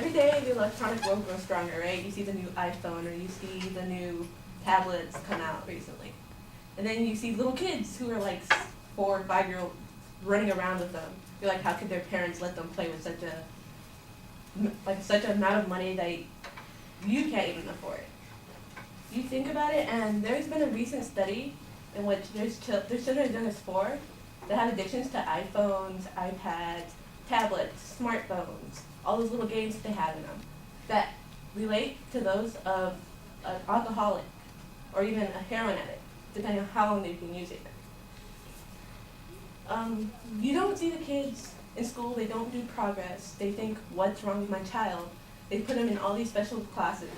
every day the electronic world grows stronger, right? You see the new iPhone or you see the new tablets come out recently. And then you see little kids who are like 4 or 5 year olds running around with them. You're like, how could their parents let them play with such an amount of money that you can't even afford? You think about it, and there's been a recent study in which there's children as young as 4 that have addictions to iPhones, iPads, tablets, smartphones, all those little games that they have in them that relate to those of an alcoholic or even a heroin addict, depending on how long they've been using it. You don't see the kids in school, they don't do progress, they think, what's wrong with my child? They put them in all these special classes,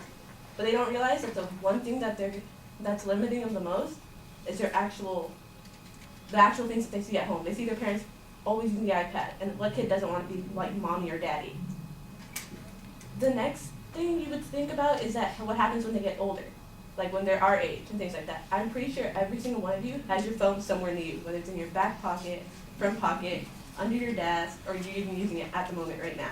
but they don't realize that the one thing that's limiting them the most is the actual things that they see at home. They see their parents always using the iPad, and what kid doesn't want to be like mommy or daddy? The next thing you would think about is that what happens when they get older, like when they're our age and things like that. I'm pretty sure every single one of you has your phone somewhere near you, whether it's in your back pocket, front pocket, under your desk, or you're even using it at the moment right now.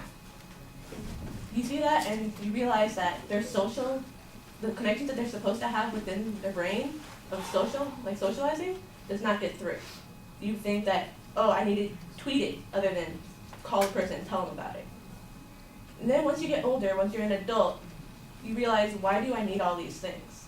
You see that and you realize that the connections that they're supposed to have within their brain of socializing, does not get through. You think that, oh, I need to tweet it other than call a person and tell them about it. And then once you get older, once you're an adult, you realize, why do I need all these things?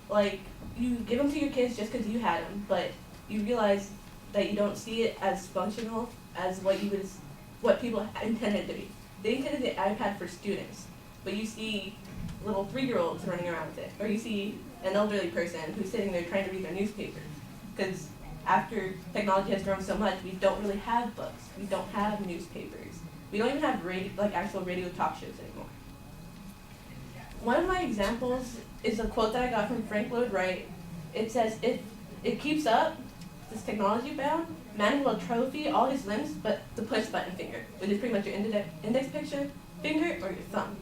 Like, you give them to your kids just because you had them, but you realize that you don't see it as functional as what people intended to be. They intended the iPad for students, but you see little 3-year-olds running around with it, or you see an elderly person who's sitting there trying to read their newspaper. Because after technology has grown so much, we don't really have books, we don't have newspapers, we don't even have actual radio talk shows anymore. One of my examples is a quote that I got from Frank Lloyd Wright. It says, if it keeps up, this technology bound, man will trophy all his limbs but the push button finger, which is pretty much your index finger or your thumb.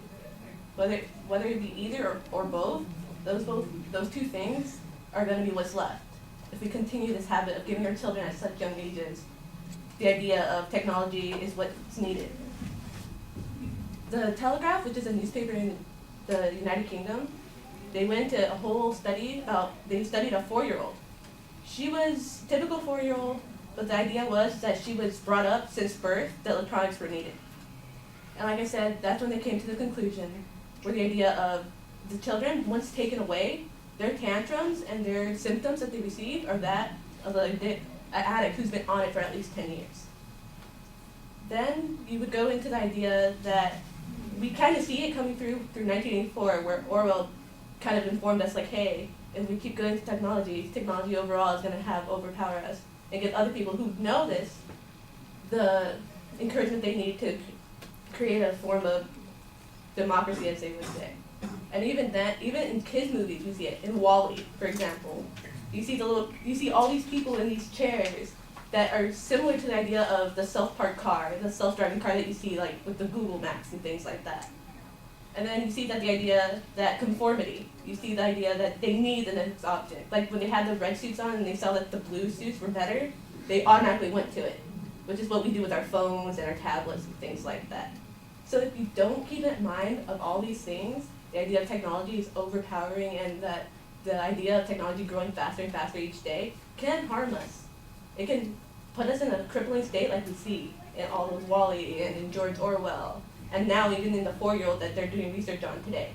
Whether it be either or both, those two things are going to be what's left. If we continue this habit of giving our children at such young ages the idea of technology is what's needed. The Telegraph, which is a newspaper in the United Kingdom, they went to a whole study they studied a 4-year-old. She was a typical 4-year-old, but the idea was that she was brought up since birth that electronics were needed. And like I said, that's when they came to the conclusion where the idea of the children, once taken away, their tantrums and their symptoms that they receive are that of an addict who's been on it for at least 10 years. Then you would go into the idea that we kind of see it coming through 1984, where Orwell kind of informed us like, hey, if we keep going to technology overall is going to overpower us and give other people who know this the encouragement they need to create a form of democracy, as they would say. And even in kids' movies, you see it. In WALL-E, for example, you see all these people in these chairs that are similar to the idea of the self-parked car, the self-driving car that you see like with the Google Maps and things like that. And then you see that the idea that conformity, you see the idea that they need the next object. Like when they had the red suits on and they saw that the blue suits were better, they automatically went to it, which is what we do with our phones and our tablets and things like that. So if you don't keep in mind of all these things, the idea of technology is overpowering and that the idea of technology growing faster and faster each day can harm us. It can put us in a crippling state like we see in all those WALL-E and in George Orwell, and now even in the 4-year-old that they're doing research on today.